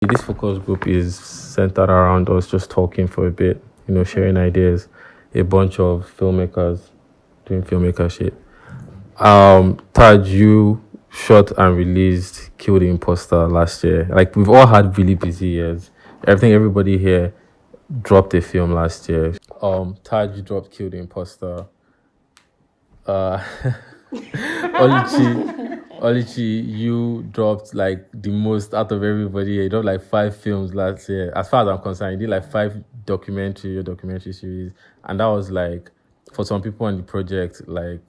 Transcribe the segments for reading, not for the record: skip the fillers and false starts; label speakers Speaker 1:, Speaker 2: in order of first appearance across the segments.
Speaker 1: This focus group is centered around us just talking for a bit, sharing ideas. A bunch of filmmakers doing filmmaker shit. Taj, you shot and released Kill the Imposter last year. Like, we've all had really busy years. Everybody here dropped a film last year. Taj, you dropped Kill the Imposter. Olichi, you dropped like the most out of everybody. You dropped like 5 films last year. As far as I'm concerned, you did like 5 documentary series. And that was like, for some people on the project, like,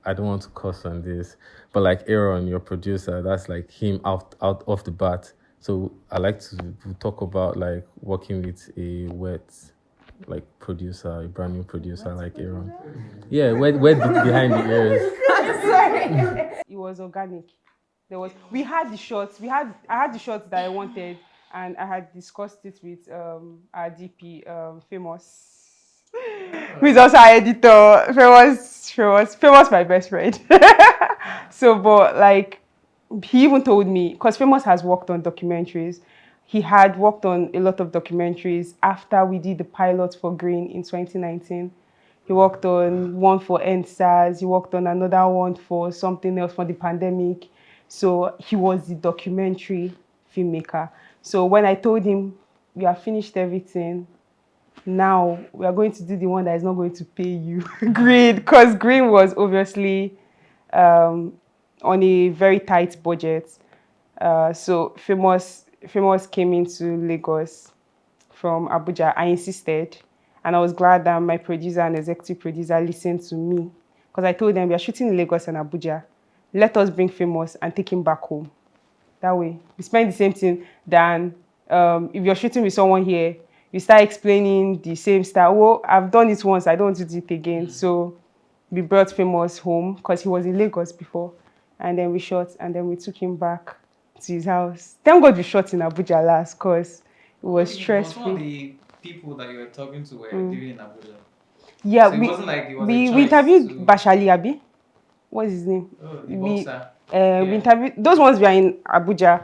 Speaker 1: I don't want to cuss on this, but like Aaron, your producer, that's like him out off the bat. So I like to talk about like working with a like producer, a brand new producer like Aaron. Yeah, wet behind the ears.
Speaker 2: It was organic. We had the shots. I had the shots that I wanted, and I had discussed it with our DP, famous, who is also our editor. Famous, my best friend. So, but like, he even told me, because Famous has worked on documentaries. He had worked on a lot of documentaries after we did the pilot for Green in 2019. He worked on one for NSAS. He worked on another one for something else for the pandemic. So he was the documentary filmmaker. So when I told him, we have finished everything, now we are going to do the one that is not going to pay you. Green, because Green was obviously on a very tight budget. So Famous came into Lagos from Abuja. I insisted. And I was glad that my producer and executive producer listened to me. Because I told them, we are shooting in Lagos and Abuja. Let us bring Famous and take him back home. That way, we spend the same thing than if you're shooting with someone here, you start explaining the same style. Well, I've done it once, I don't want to do it again. So we brought Famous home because he was in Lagos before. And then we shot, and then we took him back to his house. Thank God we shot in Abuja last because it was stress-free.
Speaker 3: People that you were talking to were living in Abuja.
Speaker 2: Yeah,
Speaker 3: so it wasn't like it was
Speaker 2: we
Speaker 3: a choice
Speaker 2: interviewed
Speaker 3: to...
Speaker 2: Bashali Abi. What's his name?
Speaker 3: Oh, the boxer.
Speaker 2: We interviewed those ones were in Abuja,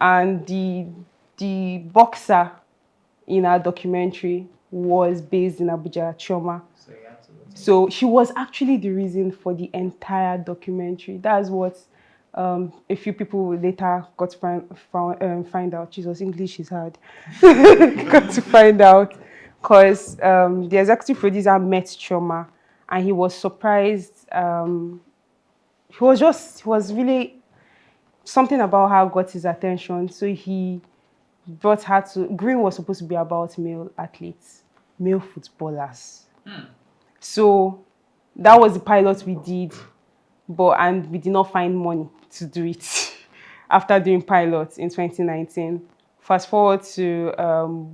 Speaker 2: and the boxer in our documentary was based in Abuja, Chioma. So she was actually the reason for the entire documentary. That's what a few people later got to find out. Jesus, English is hard. Got to find out because the executive producer met Chioma and he was surprised. He was really, something about her got his attention. So he brought her to, Green was supposed to be about male athletes, male footballers. So that was the pilot we did, and we did not find money to do it after doing pilots in 2019. Fast forward to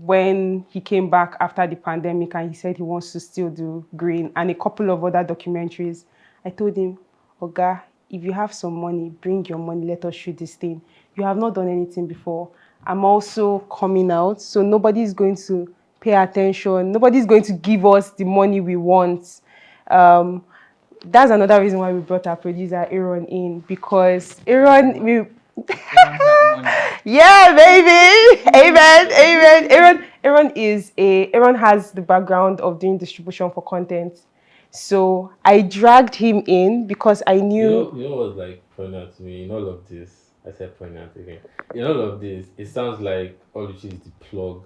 Speaker 2: when he came back after the pandemic and he said he wants to still do Green and a couple of other documentaries. I told him, Oga, if you have some money, bring your money, let us shoot this thing. You have not done anything before. I'm also coming out, so nobody's going to pay attention. Nobody's going to give us the money we want. That's another reason why we brought our producer Aaron in, because Aaron, yeah, baby, amen. Aaron has the background of doing distribution for content, so I dragged him in because I knew.
Speaker 1: You know what's like poignant to me in all of this? I said poignant again. In all of this, it sounds like Oluchi is the plug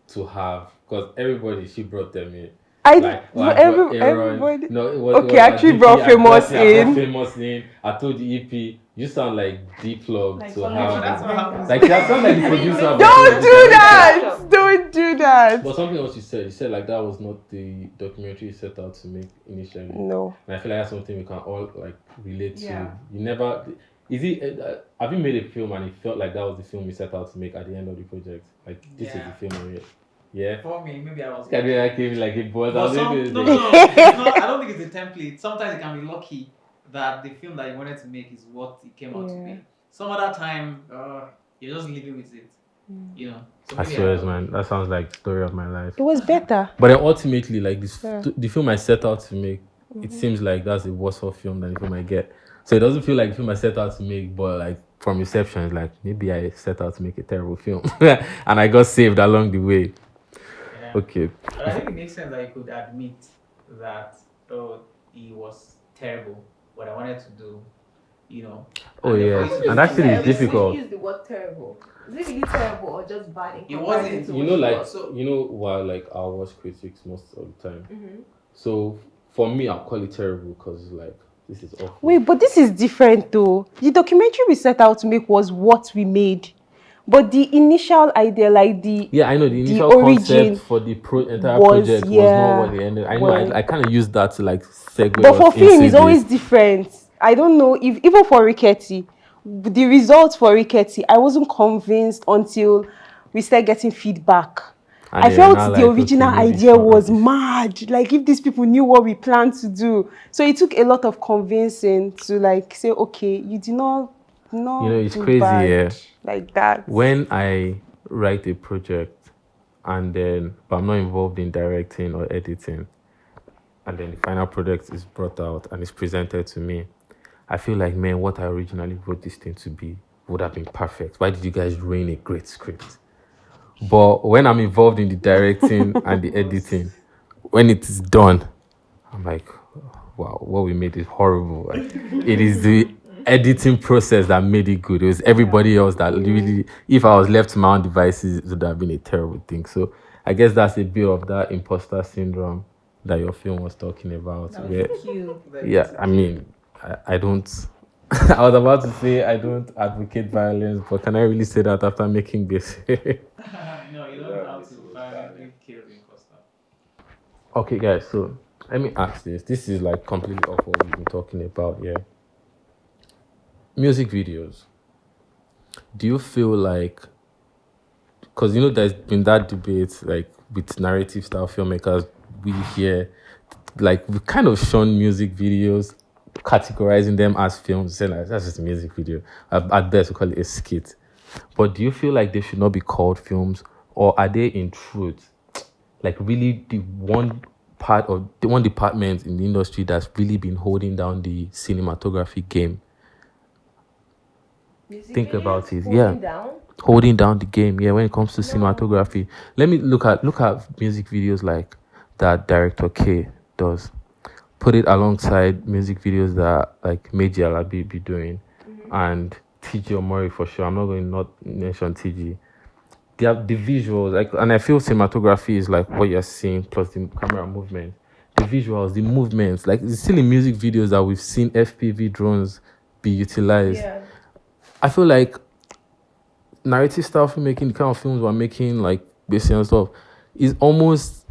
Speaker 1: to have, because everybody, she brought them in.
Speaker 2: Everybody.
Speaker 1: No, it was.
Speaker 2: Okay, actually brought Famous in.
Speaker 1: Famous in. I told the EP, you sound like the plug
Speaker 3: like
Speaker 1: to
Speaker 3: have.
Speaker 1: That's what happens. Like that sounds like the producer.
Speaker 2: Don't do that.
Speaker 1: But something else you said like that was not the documentary you set out to make initially.
Speaker 2: No.
Speaker 1: And I feel like that's something we can all like relate to. You never. Is it? Have you made a film and it felt like that was the film you set out to make at the end of the project? Like this is the film. Yeah.
Speaker 3: For me, maybe I was.
Speaker 1: Can be like a boy.
Speaker 3: No. It's not, I don't think it's a template. Sometimes you can be lucky that the film that you wanted to make is what it came out to be. Some other time, you're just living with it. You know. So
Speaker 1: I swear, man, that sounds like the story of my life.
Speaker 2: It was better.
Speaker 1: But then ultimately, like this, the film I set out to make, it seems like that's a worse off film than the film I get. So it doesn't feel like the film I set out to make, but like from reception, it's like maybe I set out to make a terrible film, and I got saved along the way.
Speaker 3: Yeah.
Speaker 1: Okay.
Speaker 3: But I think it makes sense that you could admit that it was terrible what I wanted to do, you know.
Speaker 1: Oh
Speaker 3: And
Speaker 1: yeah,
Speaker 3: therefore you
Speaker 1: and actually it's difficult.
Speaker 4: Use the word terrible. Is it really terrible or just bad? In
Speaker 3: It wasn't.
Speaker 4: comparison to
Speaker 1: You
Speaker 4: what
Speaker 1: know,
Speaker 4: it
Speaker 1: like
Speaker 4: was?
Speaker 1: you know, while like I'll watch critics most of the time.
Speaker 4: Mhm.
Speaker 1: So for me, I'll call it terrible because like this is awful.
Speaker 2: Wait, but this is different though. The documentary we set out to make was what we made. But the initial idea, like the
Speaker 1: Yeah, I know the initial
Speaker 2: origin
Speaker 1: concept for the entire
Speaker 2: was,
Speaker 1: project was
Speaker 2: yeah,
Speaker 1: not what they ended. I know
Speaker 2: well-
Speaker 1: I kind of used that to like segue.
Speaker 2: But for
Speaker 1: us
Speaker 2: film,
Speaker 1: into
Speaker 2: it's always different. I don't know if even for Rickety, the results for Rickety, I wasn't convinced until we started getting feedback.
Speaker 1: And
Speaker 2: I
Speaker 1: then
Speaker 2: felt
Speaker 1: now,
Speaker 2: the
Speaker 1: like,
Speaker 2: original
Speaker 1: okay, maybe
Speaker 2: idea
Speaker 1: it's not
Speaker 2: was
Speaker 1: rubbish.
Speaker 2: mad. Like if these people knew what we planned to do, so it took a lot of convincing to like say, okay, you do not
Speaker 1: it's
Speaker 2: do
Speaker 1: crazy,
Speaker 2: bad
Speaker 1: yeah.
Speaker 2: like that.
Speaker 1: When I write a project and then but I'm not involved in directing or editing, and then the final product is brought out and is presented to me, I feel like, man, what I originally wrote this thing to be would have been perfect. Why did you guys ruin a great script? But when I'm involved in the directing and the editing, when it is done, I'm like, wow, what we made is horrible. Like, it is the editing process that made it good. It was everybody else that really, if I was left to my own devices, it would have been a terrible thing. So I guess that's a bit of that imposter syndrome that your film was talking about. Where, yeah, I mean, I don't. I was about to say I don't advocate violence, but can I really say that after making this?
Speaker 3: No, you don't have to violently kill the imposter.
Speaker 1: Okay, guys, so let me ask this. This is like completely off what we've been talking about, yeah. Music videos. Do you feel like, because there's been that debate like with narrative style filmmakers, we hear like we kind of shun music videos, categorizing them as films, saying like that's just a music video. At best, we call it a skit. But do you feel like they should not be called films, or are they in truth like really the one department in the industry that's really been holding down the cinematography game? Think about it. Holding down the game. Yeah, when it comes to cinematography. Let me look at music videos like that director K does. Put it alongside music videos that like Meji Alabi be doing, and TG Omori for sure. I'm not going to not mention TG. They have the visuals, like, and I feel cinematography is like what you're seeing plus the camera movement, the visuals, the movements. Like it's still in music videos that we've seen FPV drones be utilized.
Speaker 4: Yeah.
Speaker 1: I feel like narrative style filmmaking, the kind of films we're making, like based on stuff, is almost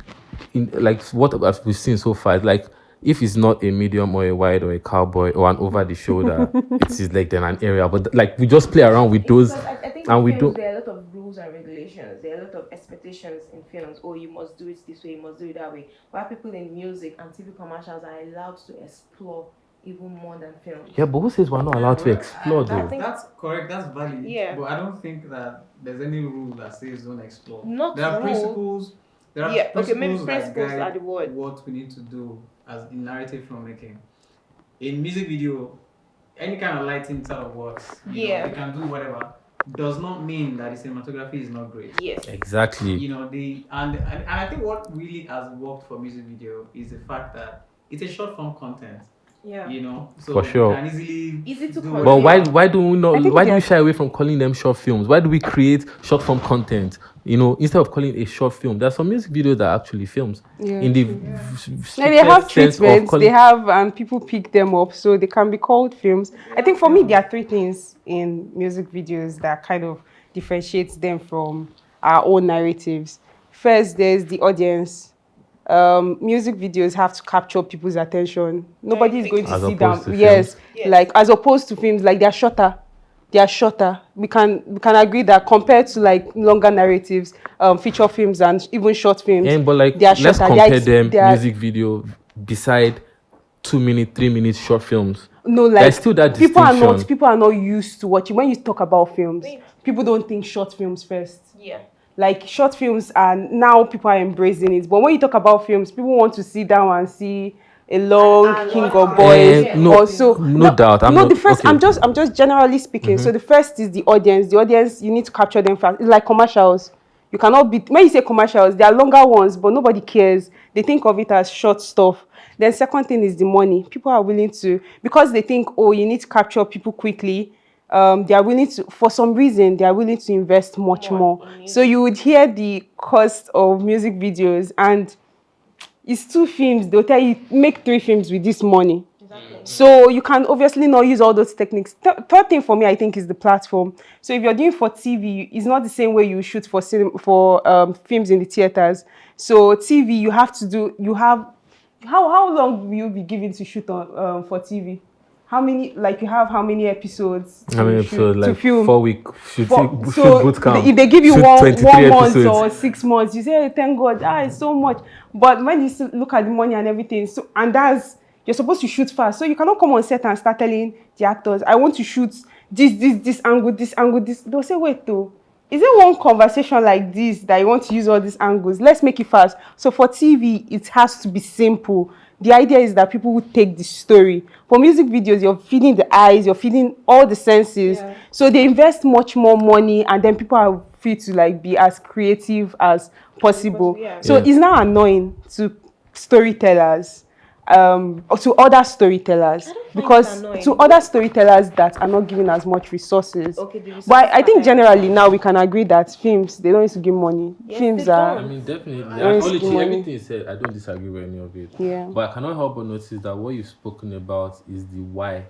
Speaker 1: in like what we've seen so far. It's like if it's not a medium or a wide or a cowboy or an over the shoulder, it is like then an area. But like we just play around with those,
Speaker 4: I think
Speaker 1: and we
Speaker 4: films,
Speaker 1: don't.
Speaker 4: there are a lot of rules and regulations. There are a lot of expectations in films. Oh, you must do it this way. You must do it that way. While people in music and TV commercials are allowed to explore even more than films.
Speaker 1: Yeah, but who says we're not allowed to explore though?
Speaker 3: That's correct. That's valid.
Speaker 4: Yeah.
Speaker 3: But I don't think that there's any rule that says don't explore.
Speaker 4: Not
Speaker 3: there are
Speaker 4: rule.
Speaker 3: principles. There are
Speaker 4: Yeah, okay,
Speaker 3: principles
Speaker 4: maybe
Speaker 3: that
Speaker 4: principles
Speaker 3: guide
Speaker 4: are the word.
Speaker 3: what we need to do as in narrative filmmaking. In music video, any kind of lighting sort of works. You know, they can do whatever. Does not mean that the cinematography is not great.
Speaker 4: Yes.
Speaker 1: Exactly.
Speaker 3: And I think what really has worked for music video is the fact that it's a short form content.
Speaker 4: Yeah.
Speaker 3: So
Speaker 1: For sure.
Speaker 3: you can easy to
Speaker 4: do.
Speaker 1: But why do we not?
Speaker 2: I think
Speaker 1: Why do we shy away from calling them short films? Why do we create short form content? Instead of calling it a short film, there are some music videos that are actually films.
Speaker 2: Yeah,
Speaker 1: in the
Speaker 2: they have
Speaker 1: sense of
Speaker 2: treatments,
Speaker 1: calling-
Speaker 2: they have, and people pick them up, so they can be called films. I think for me, there are three things in music videos that kind of differentiates them from our own narratives. First, there's the audience. Music videos have to capture people's attention. Nobody is going to
Speaker 1: As
Speaker 2: sit down.
Speaker 1: opposed to
Speaker 2: Yes,
Speaker 4: films.
Speaker 2: like as opposed to films, like they're shorter. They are shorter. We can agree that compared to like longer narratives, feature films and even short films,
Speaker 1: Yeah, but like
Speaker 2: they are
Speaker 1: let's
Speaker 2: shorter.
Speaker 1: compare them
Speaker 2: They are-
Speaker 1: music video beside 2 minute, 3 minute short films.
Speaker 2: No, like
Speaker 1: There's still that
Speaker 2: people
Speaker 1: distinction.
Speaker 2: are not used to watching. When you talk about films, people don't think short films first.
Speaker 4: Yeah.
Speaker 2: Like short films, and now people are embracing it. But when you talk about films, people want to sit down and see a long
Speaker 4: And
Speaker 2: King
Speaker 4: what
Speaker 2: of
Speaker 4: is
Speaker 2: Boys.
Speaker 4: it?
Speaker 1: No,
Speaker 2: Also,
Speaker 1: no doubt. I'm
Speaker 2: no,
Speaker 1: not
Speaker 2: the first.
Speaker 1: okay.
Speaker 2: I'm just generally speaking. So the first is the audience. The audience, you need to capture them fast. It's like commercials. You cannot be when you say commercials, they are longer ones, but nobody cares. They think of it as short stuff. Then second thing is the money. People are willing to, because they think, oh, you need to capture people quickly. They are willing to, for some reason, they are willing to invest much more.
Speaker 4: in
Speaker 2: So
Speaker 4: music.
Speaker 2: you would hear the cost of music videos, and it's 2 films. They'll tell you make 3 films with this money.
Speaker 4: Exactly.
Speaker 2: So you can obviously not use all those techniques. Third thing for me, I think, is the platform. So if you're doing for TV, it's not the same way you shoot for films in the theaters. So TV, you have to do. You have how long will you be given to shoot on for TV? How many, like, you have how many episodes
Speaker 1: How many
Speaker 2: to shoot
Speaker 1: episodes?
Speaker 2: to
Speaker 1: Like
Speaker 2: film?
Speaker 1: 4 week shoot
Speaker 2: So
Speaker 1: boot camp.
Speaker 2: if they give you
Speaker 1: shoot
Speaker 2: one
Speaker 1: 23
Speaker 2: month
Speaker 1: episodes.
Speaker 2: or 6 months, you say, hey, thank God, it's so much. But when you look at the money and everything, so, and that's, you're supposed to shoot fast, so you cannot come on set and start telling the actors, I want to shoot this angle, this angle, this. They'll say, wait, though, is it one conversation like this that you want to use all these angles? Let's make it fast. So for TV, it has to be simple. The idea is that people would take the story. For music videos, you're feeding the eyes, you're feeding all the senses.
Speaker 4: Yeah.
Speaker 2: So they invest much more money, and then people are free to like be as creative as possible.
Speaker 4: Yeah.
Speaker 2: So it's now annoying to storytellers, or to other storytellers,
Speaker 4: I don't find it
Speaker 2: because
Speaker 4: annoying.
Speaker 2: to other storytellers that are not given as much resources.
Speaker 4: Okay, the resources
Speaker 2: But I think
Speaker 4: part,
Speaker 2: generally now we can agree that films, they don't need to give money.
Speaker 4: Yes,
Speaker 2: Films
Speaker 4: they
Speaker 2: are
Speaker 1: I mean, definitely.
Speaker 2: Very
Speaker 1: Honestly,
Speaker 2: skinny.
Speaker 1: everything you said, I don't disagree with any of it.
Speaker 2: Yeah.
Speaker 1: But I cannot help but notice that what you've spoken about is the why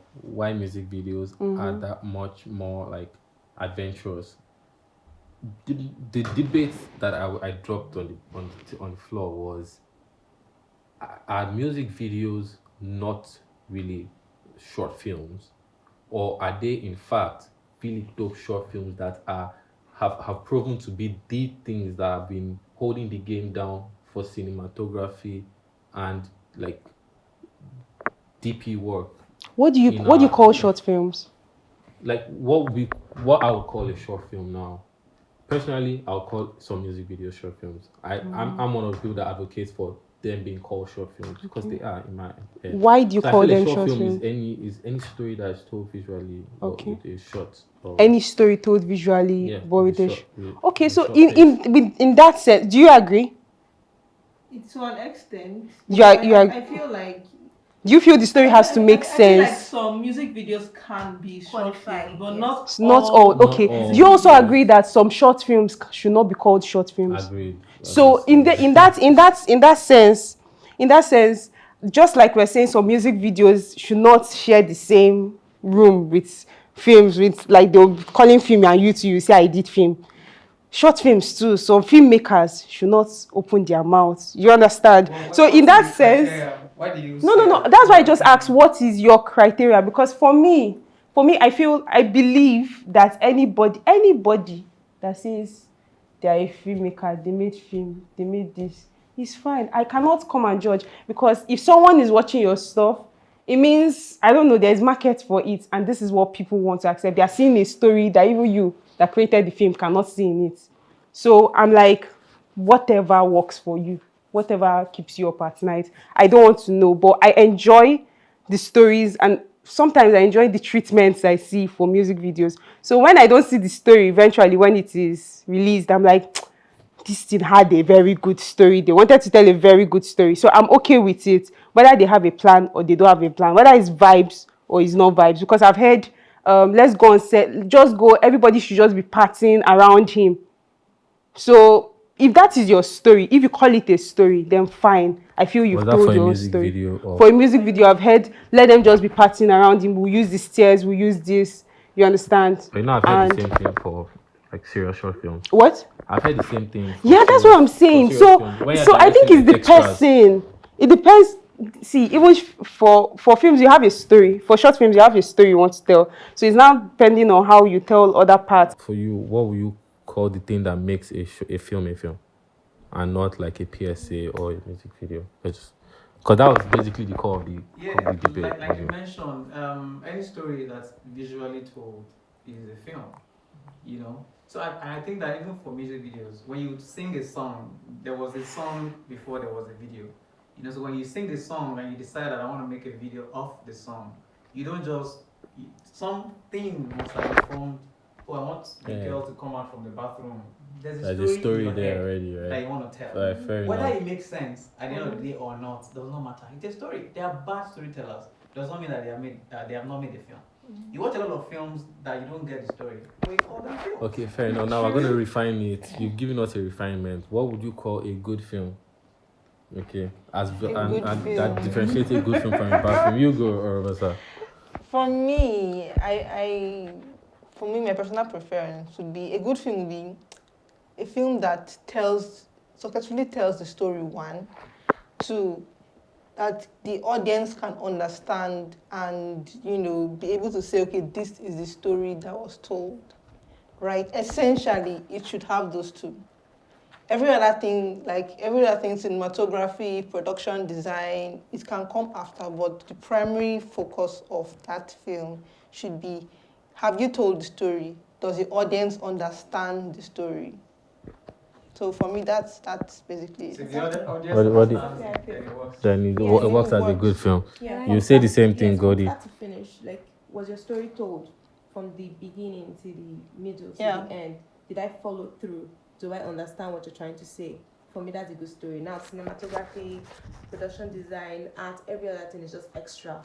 Speaker 1: music videos are that much more like adventurous. The debate that I dropped on the floor was, are music videos not really short films, or are they in fact really dope short films that have proven to be the things that have been holding the game down for cinematography and like DP work?
Speaker 2: What do
Speaker 1: In
Speaker 2: you
Speaker 1: our-
Speaker 2: call short films?
Speaker 1: Like what I would call a short film now. Personally, I'll call some music videos short films. I'm one of the people that advocates for them being called short films because they are in my head.
Speaker 2: Why do you
Speaker 1: So I
Speaker 2: call
Speaker 1: feel a
Speaker 2: them
Speaker 1: short
Speaker 2: short
Speaker 1: film
Speaker 2: films?
Speaker 1: is any story that is told visually or
Speaker 2: Okay.
Speaker 1: with a shot. Or,
Speaker 2: Any story told visually,
Speaker 1: yeah,
Speaker 2: but with a
Speaker 1: short, with
Speaker 2: Okay,
Speaker 1: a
Speaker 2: so
Speaker 1: short
Speaker 2: in
Speaker 1: pace.
Speaker 2: in that sense, do you agree?
Speaker 5: To an extent.
Speaker 2: You are-
Speaker 5: but
Speaker 2: you are-
Speaker 5: I feel like
Speaker 2: Do you feel the story has to make
Speaker 5: I feel like
Speaker 2: sense?
Speaker 5: some music videos can be short
Speaker 4: Qualified,
Speaker 5: films, but
Speaker 4: yes.
Speaker 5: not
Speaker 2: It's not all.
Speaker 1: Not
Speaker 2: Okay.
Speaker 1: all.
Speaker 2: Do you also
Speaker 1: Yes.
Speaker 2: agree that some short films should not be called short films?
Speaker 1: Agreed.
Speaker 2: So in that sense, just like we're saying, some music videos should not share the same room with films, with like they'll be calling film and you say I did film. Short films too. Some filmmakers should not open their mouths. You understand? So in that sense,
Speaker 3: Why do you?
Speaker 2: no. That's why I just asked, what is your criteria? Because for me, I believe that anybody that says they are a filmmaker, they made film, they made this, it's fine. I cannot come and judge, because if someone is watching your stuff, it means, I don't know, there's market for it, and this is what people want to accept. They are seeing a story that even you that created the film cannot see in it. So I'm like, whatever works for you, whatever keeps you up at night. I don't want to know, but I enjoy the stories, and sometimes I enjoy the treatments I see for music videos. So when I don't see the story, eventually when it is released, I'm like, this thing had a very good story. They wanted to tell a very good story. So I'm okay with it, whether they have a plan or they don't have a plan, whether it's vibes or it's not vibes. Because I've heard, let's go on set, just go, everybody should just be partying around him. So if that is your story, if you call it a story, then fine. I feel you've
Speaker 1: Was that
Speaker 2: told
Speaker 1: for a
Speaker 2: your own
Speaker 1: music
Speaker 2: story.
Speaker 1: video or-
Speaker 2: For a music video, I've heard, let them just be partying around him. We'll use the stairs, we'll use this. You understand?
Speaker 1: But you know, I've heard
Speaker 2: And
Speaker 1: the same thing for like serious short films.
Speaker 2: what?
Speaker 1: I've heard the same thing. for
Speaker 2: Yeah, that's
Speaker 1: serious-
Speaker 2: what I'm
Speaker 1: for
Speaker 2: saying.
Speaker 1: serious
Speaker 2: So,
Speaker 1: films. When you're
Speaker 2: so I think
Speaker 1: directing
Speaker 2: it's the
Speaker 1: extras,
Speaker 2: person. It depends. See, even for films, you have a story. For short films, you have a story you want to tell. So it's now depending on how you tell other parts.
Speaker 1: For you, what will you call the thing that makes a film, and not like a PSA or a music video? Because that was basically the core of the debate.
Speaker 3: like you mentioned, any story that's visually told is a film, you know. So I think that even for music videos, when you sing a song, there was a song before there was a video, You know, so when you sing the song and you decide that I want to make a video of the song, you don't just something must have informed. Oh, I want the girl to come out from the bathroom. There's a story in your
Speaker 1: there
Speaker 3: head
Speaker 1: already, right?
Speaker 3: that you want to tell.
Speaker 1: Fair
Speaker 3: Whether
Speaker 1: enough.
Speaker 3: it makes sense at the end of the day or not does not matter. It's a story. They are bad storytellers. Does not mean that they have not made the film. You watch a lot of films that you don't get the story. We call them films.
Speaker 1: Okay, fair enough. Now we're going to refine it. You've given us a refinement. What would you call a good film? Okay, and that differentiates a good film from a bad film. You go, Rosa.
Speaker 6: For me, my personal preference would be a good film would be a film that successfully tells the story, one, two, that the audience can understand and, be able to say, okay, this is the story that was told, right? Essentially, it should have those two. Every other thing, cinematography, production design, it can come after, but the primary focus of that film should be, have you told the story? Does the audience understand the story? So for me, that's basically
Speaker 3: So
Speaker 6: it.
Speaker 3: the other audience
Speaker 1: What
Speaker 3: understands, then it works.
Speaker 1: Then it
Speaker 6: Yeah,
Speaker 1: works
Speaker 6: it
Speaker 1: as a
Speaker 6: works.
Speaker 1: good film.
Speaker 4: Yeah,
Speaker 1: You say the same thing,
Speaker 4: from
Speaker 1: Godi.
Speaker 4: start to finish, like, was your story told from the beginning to the middle to
Speaker 6: Yeah.
Speaker 4: the end? Did I follow through? Do I understand what you're trying to say? For me, that's a good story. Now, cinematography, production design, art, every other thing is just extra.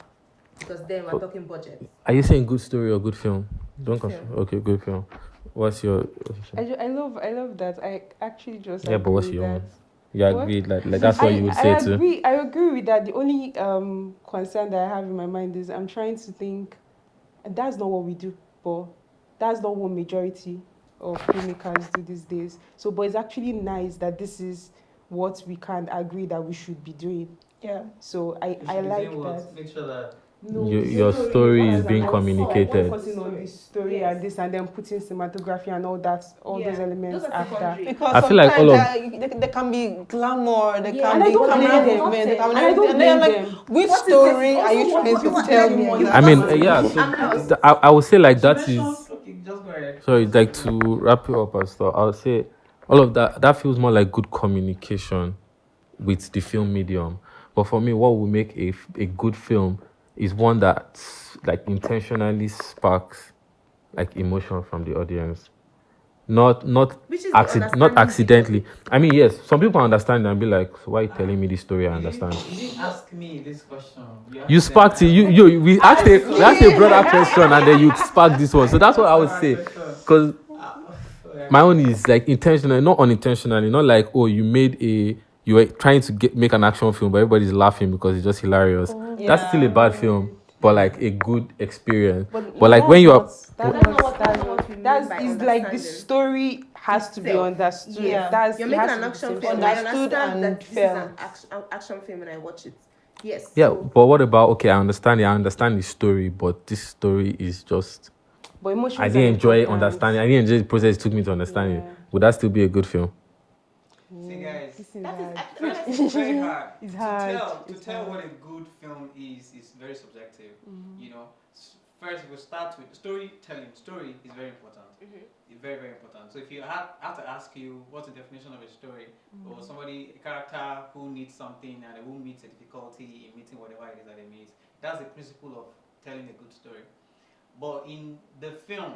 Speaker 4: Because then we're talking budget.
Speaker 1: Are you saying good story or good film? Don't
Speaker 4: Good
Speaker 1: confuse.
Speaker 4: film.
Speaker 1: Okay, good film. What's your?
Speaker 2: I love that. I actually just
Speaker 1: Yeah, but what's
Speaker 2: agree
Speaker 1: your
Speaker 2: with
Speaker 1: own?
Speaker 2: that.
Speaker 1: You
Speaker 2: What?
Speaker 1: agree? Like that's what you would say too.
Speaker 2: I agree with that. The only concern that I have in my mind is I'm trying to think, and that's not what we do, but that's not what majority of filmmakers do these days. So, but it's actually nice that this is what we can agree that we should be doing.
Speaker 6: Yeah.
Speaker 2: So
Speaker 3: You should
Speaker 2: I
Speaker 3: be
Speaker 2: like
Speaker 3: doing what?
Speaker 2: that.
Speaker 3: Make sure that
Speaker 2: No,
Speaker 1: Your story is being communicated.
Speaker 2: Focusing on the story
Speaker 4: Yes.
Speaker 2: and this, and then putting cinematography and all that, all those elements
Speaker 4: Those are
Speaker 2: after.
Speaker 4: secondary.
Speaker 6: Because
Speaker 1: I feel like all
Speaker 6: sometimes there can be glamour, there
Speaker 4: Yeah,
Speaker 6: can
Speaker 2: and I
Speaker 6: be
Speaker 2: don't
Speaker 6: camera
Speaker 2: blame them.
Speaker 6: movement, there can be
Speaker 2: And I don't
Speaker 6: everything. And then
Speaker 2: blame
Speaker 6: I'm like,
Speaker 2: them.
Speaker 6: which
Speaker 4: What is
Speaker 6: story
Speaker 4: this?
Speaker 6: are you
Speaker 4: Also,
Speaker 6: trying
Speaker 4: what
Speaker 6: to
Speaker 4: is
Speaker 6: tell
Speaker 4: the
Speaker 6: me?
Speaker 4: money?
Speaker 1: I mean, yeah.
Speaker 4: I'm
Speaker 1: So I would say like that
Speaker 3: you
Speaker 1: is.
Speaker 3: mentioned- okay, just go ahead.
Speaker 1: Sorry, like to wrap it up and stuff. I would say all of that feels more like good communication with the film medium. But for me, what will make a good film is one that like intentionally sparks like emotion from the audience. Not
Speaker 4: Which is the understanding
Speaker 1: accidentally.
Speaker 4: bit of
Speaker 1: I mean, yes, some people understand and be like, so why are you telling me this story? I understand.
Speaker 3: You didn't ask me this question.
Speaker 1: You sparked it. We asked a broader question and then you sparked this one. So that's what I would say. Because my own is like intentional, not unintentionally. Not like, oh, you were trying to make an action film, but everybody's laughing because it's just hilarious. That's still a bad film, but like a good experience. But like when you are,
Speaker 2: That's is like the story has to be
Speaker 4: Itself.
Speaker 2: understood.
Speaker 6: Yeah.
Speaker 2: That's
Speaker 4: You're
Speaker 2: it
Speaker 4: making
Speaker 2: has
Speaker 4: an
Speaker 2: to be
Speaker 4: action
Speaker 2: the
Speaker 4: film.
Speaker 2: same
Speaker 4: I
Speaker 2: story.
Speaker 6: Understood
Speaker 4: understand that
Speaker 6: and
Speaker 4: this is an
Speaker 6: felt.
Speaker 4: action film and I watch it. Yes.
Speaker 1: yeah.
Speaker 4: So,
Speaker 1: But what about okay? I understand the story, but this story is just.
Speaker 2: But emotions
Speaker 1: I
Speaker 2: are
Speaker 1: didn't enjoy
Speaker 2: important.
Speaker 1: understanding. I didn't enjoy the process it took me to understand it. Would that still be a good film?
Speaker 3: See, guys,
Speaker 2: This is
Speaker 4: that is
Speaker 2: hard.
Speaker 3: first, it's very hard.
Speaker 2: It's hard.
Speaker 3: To
Speaker 2: It's
Speaker 3: tell
Speaker 2: hard.
Speaker 3: what a good film is very subjective. You know, first we'll start with storytelling. Story is very important. It's very, very important. So if you have to ask you what's the definition of a story, or a character who needs something and who meets a difficulty in meeting whatever it is that they meet, that's the principle of telling a good story. But in the film,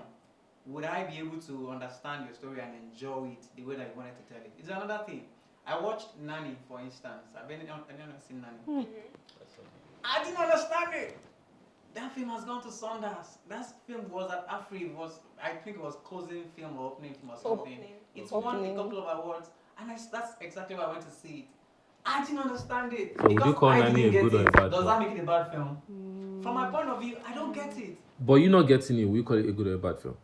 Speaker 3: would I be able to understand your story and enjoy it the way that you wanted to tell it? It's another thing. I watched Nanny, for instance. I've never seen Nanny. I didn't understand it. That film has gone to Sundance. That film was at Afri. I think it was closing film or opening film or something. It's won a couple of awards, and that's exactly why I went to see it. I didn't understand it.
Speaker 1: So would you
Speaker 3: Because
Speaker 1: call
Speaker 3: I
Speaker 1: Nanny a
Speaker 3: didn't
Speaker 1: good
Speaker 3: get
Speaker 1: or a
Speaker 3: it.
Speaker 1: bad
Speaker 3: Does
Speaker 1: film?
Speaker 3: that make it a bad film? From my point of view, I don't get it.
Speaker 1: But you not getting it, will you call it a good or a bad film?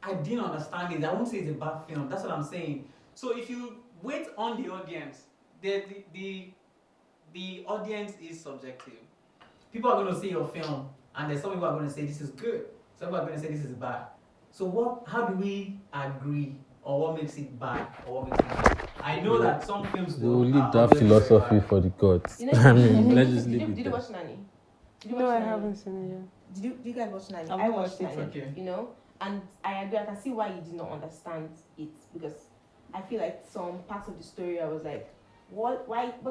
Speaker 3: I didn't understand it. I won't say it's a bad film. That's what I'm saying. So if you wait on the audience, the audience is subjective. People are going to see your film, and there's some people are going to say this is good. Some people are going to say this is bad. So how do we agree, or what makes it bad, or what makes it good? I know that some films
Speaker 1: We'll leave
Speaker 3: are
Speaker 1: that
Speaker 3: obviously very
Speaker 1: philosophy
Speaker 3: bad.
Speaker 1: for the gods.
Speaker 4: You know,
Speaker 1: I mean, let's just leave
Speaker 4: did
Speaker 1: it
Speaker 4: you
Speaker 1: there.
Speaker 4: watch Nanny? Did you
Speaker 2: No,
Speaker 4: watch
Speaker 2: I
Speaker 4: Nanny?
Speaker 2: haven't seen it yet.
Speaker 4: Did you guys watch Nanny?
Speaker 6: I've
Speaker 4: I
Speaker 6: not
Speaker 4: watched
Speaker 6: watched it.
Speaker 4: Nanny.
Speaker 3: Okay.
Speaker 4: You know, and I agree. I can see why you did not understand it because I feel like some parts of the story I was like, what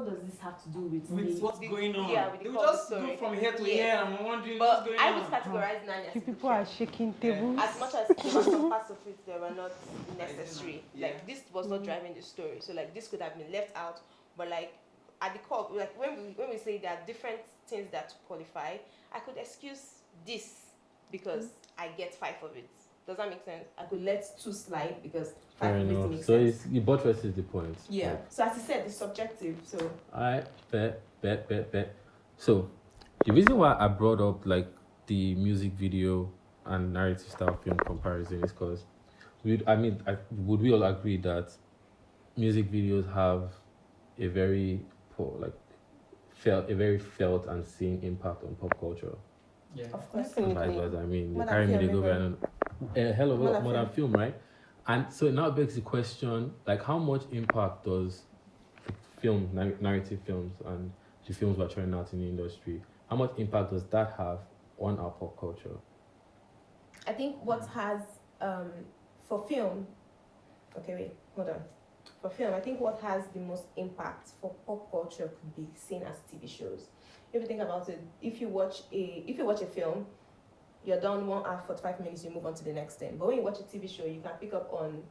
Speaker 4: does this have to do with
Speaker 3: what's going on?
Speaker 4: Yeah, with
Speaker 3: They
Speaker 4: the
Speaker 3: will
Speaker 4: core
Speaker 3: just
Speaker 4: story.
Speaker 3: go from here to
Speaker 4: Yes.
Speaker 3: here, and I'm wondering
Speaker 4: But
Speaker 3: what's going
Speaker 4: I
Speaker 3: on.
Speaker 4: would categorize Narnia as
Speaker 2: You
Speaker 4: a good
Speaker 2: people
Speaker 4: film.
Speaker 2: are shaking tables.
Speaker 4: As much as there were some parts of it that were not necessary.
Speaker 3: Yeah.
Speaker 4: Like this was not driving the story. So like this could have been left out. But like at the core, like when we say there are different things that qualify, I could excuse this because I get 5 of it. Does that make sense? I could let 2 slide because 5
Speaker 1: Fair
Speaker 4: of it
Speaker 1: enough.
Speaker 4: makes
Speaker 1: So
Speaker 4: sense.
Speaker 1: it buttresses the point.
Speaker 4: Yeah.
Speaker 1: Like,
Speaker 4: So as you said, it's subjective. So
Speaker 1: I bet. So the reason why I brought up like the music video and narrative style film comparison is because would we all agree that music videos have a very felt and seen impact on pop culture?
Speaker 3: Yeah.
Speaker 4: of course.
Speaker 1: And vice versa. I mean, they
Speaker 4: Modern
Speaker 1: carry me, they
Speaker 4: film,
Speaker 1: go
Speaker 4: even.
Speaker 1: a hell of a lot
Speaker 4: Modern
Speaker 1: more than film, right? And so it now begs the question, like, how much impact does the narrative films and the films we're trying out in the industry, how much impact does that have on our pop culture?
Speaker 4: I think what has for film. Okay, wait, hold on. For film, I think what has the most impact for pop culture could be seen as TV shows. If you think about it, if you watch a film, you're done 1 hour 45 minutes, you move on to the next thing. But when you watch a TV show, you can pick up on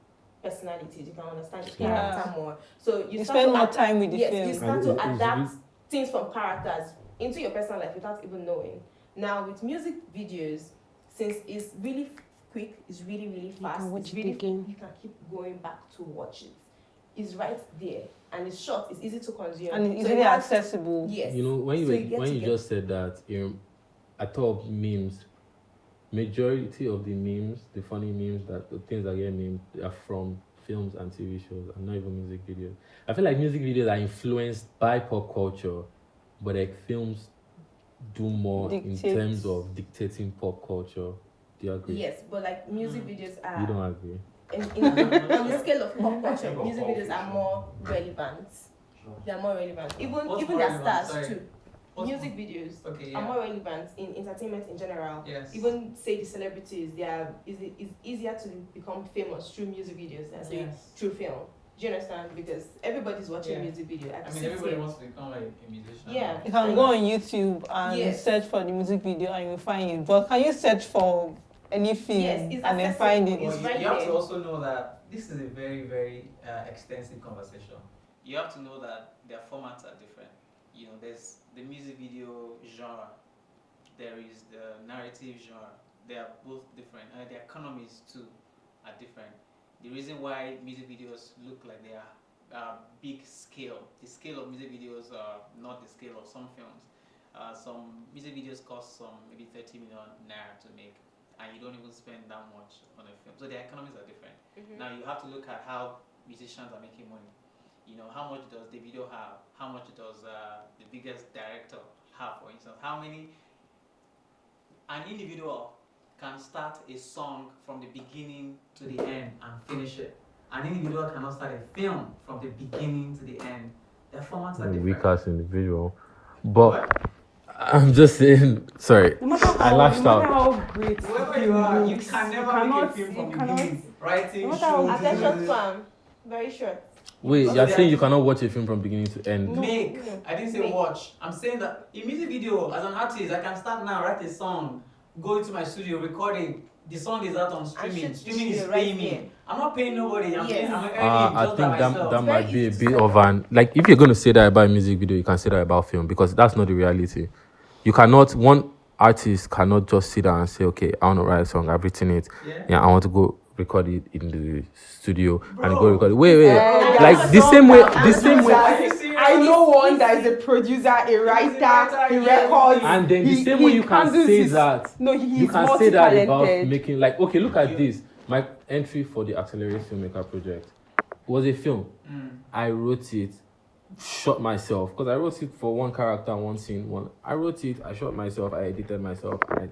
Speaker 4: personalities, you can understand the character more. So
Speaker 6: You
Speaker 4: start
Speaker 6: spend
Speaker 4: to
Speaker 6: more time with the
Speaker 4: yes,
Speaker 6: film.
Speaker 4: you start
Speaker 1: And
Speaker 4: to
Speaker 1: it's
Speaker 4: adapt things from characters into your personal life without even knowing. Now with music videos, since it's really quick, it's really, really fast,
Speaker 2: can watch
Speaker 4: it's
Speaker 2: it
Speaker 4: really,
Speaker 2: again.
Speaker 4: you can keep going back to watch it. It's right there, and it's short, it's easy to consume.
Speaker 6: And it's
Speaker 4: So
Speaker 6: easily
Speaker 4: it has-
Speaker 6: accessible.
Speaker 4: Yes.
Speaker 1: You know, when
Speaker 4: So
Speaker 1: you just said that, I thought of memes. Majority of the memes, the funny memes, the things that get memed, are from films and TV shows, and not even music videos. I feel like music videos are influenced by pop culture, but like films do more in terms of dictating pop culture. Do you agree?
Speaker 4: Yes, but like music videos are
Speaker 1: You don't agree?
Speaker 4: on the scale of pop culture, music videos are more relevant. They are more relevant. Even
Speaker 3: What's
Speaker 4: even
Speaker 3: more
Speaker 4: their
Speaker 3: relevant?
Speaker 4: stars
Speaker 3: Sorry.
Speaker 4: too.
Speaker 3: What's
Speaker 4: Music videos
Speaker 3: Okay,
Speaker 4: are
Speaker 3: yeah.
Speaker 4: more relevant in entertainment in general.
Speaker 3: Yes.
Speaker 4: Even say the celebrities, it's easier to become famous through music videos than say
Speaker 3: Yes.
Speaker 4: through film. Do you understand? Because everybody's watching
Speaker 3: Yeah.
Speaker 4: music video.
Speaker 3: I mean, everybody wants to become like a musician.
Speaker 4: Yeah.
Speaker 6: You can go on YouTube and
Speaker 4: Yes.
Speaker 6: search for the music video and you'll find it. But can you search for any film
Speaker 4: Yes, it's
Speaker 6: and then find it?
Speaker 3: Well,
Speaker 4: It's
Speaker 3: you,
Speaker 4: right
Speaker 3: you have
Speaker 4: there.
Speaker 3: to also know that this is a very, very extensive conversation. You have to know that their formats are different. You know, there's the music video genre, there is the narrative genre. They are both different, and the economies too are different. The reason why music videos look like they are big scale, the scale of music videos are not the scale of some films. Some music videos cost some maybe 30 million naira to make, and you don't even spend that much on a film. So the economies are different. Now you have to look at how musicians are making money. You know, how much does the video have? How much does the biggest director have, for instance? How many an individual can start a song from the beginning to the end and finish it. An individual cannot start a film from the beginning to the end. Their formats are different.
Speaker 1: Weak ass individual. But I'm just saying, sorry,
Speaker 2: No matter
Speaker 1: I lashed
Speaker 2: no matter
Speaker 1: out.
Speaker 2: how great
Speaker 3: Whoever
Speaker 2: the
Speaker 3: you are,
Speaker 2: film
Speaker 3: you
Speaker 2: looks,
Speaker 3: can never
Speaker 2: cannot-
Speaker 3: make a film from
Speaker 2: you
Speaker 3: the
Speaker 2: cannot-
Speaker 3: beginning. Writing,
Speaker 2: no matter how-
Speaker 3: shooting,
Speaker 4: Attention span, very short.
Speaker 1: Wait,
Speaker 3: So
Speaker 1: you're
Speaker 3: they
Speaker 1: saying
Speaker 3: are-
Speaker 1: you cannot watch a film from beginning to end?
Speaker 2: No.
Speaker 3: Make. I didn't say
Speaker 4: Make.
Speaker 3: watch. I'm saying that in music video, as an artist, I can start now, write a song, go into my studio, record it. The song is out on streaming.
Speaker 4: shoot
Speaker 3: Streaming is
Speaker 4: studio
Speaker 3: paying
Speaker 4: right
Speaker 3: me.
Speaker 4: there.
Speaker 3: I'm not paying nobody. I'm
Speaker 4: Yes.
Speaker 3: earning
Speaker 1: I
Speaker 3: just
Speaker 1: think
Speaker 3: by
Speaker 1: that
Speaker 3: myself.
Speaker 1: that
Speaker 4: very
Speaker 1: might be a
Speaker 4: easy to
Speaker 1: bit
Speaker 4: set
Speaker 1: of
Speaker 4: up.
Speaker 1: an, like, if you're going to say that about a music video, you can say that about film, because that's not the reality. You cannot, one artist cannot just sit down and say, okay, I want to write a song, I've written it,
Speaker 3: Yeah.
Speaker 1: I want to go record it in the studio and go
Speaker 3: Bro.
Speaker 1: record it. Wait,
Speaker 2: Yeah,
Speaker 1: like
Speaker 2: that's
Speaker 1: the
Speaker 2: wrong
Speaker 1: same way,
Speaker 2: now.
Speaker 1: the same way.
Speaker 3: Are you serious?
Speaker 2: I know one that is a producer, a writer, he
Speaker 3: yeah.
Speaker 2: records.
Speaker 1: And then the
Speaker 2: he-
Speaker 1: same way
Speaker 2: he
Speaker 1: you can
Speaker 2: handles
Speaker 1: say
Speaker 2: his-
Speaker 1: that.
Speaker 2: No, he's
Speaker 1: You can say that about
Speaker 2: multi-talented.
Speaker 1: making, like, okay, look at this. My entry for the Accelerate Filmaker project was a film. I wrote it, shot myself, because I wrote it for one character, one scene, one. I wrote it, I shot myself, I edited myself, and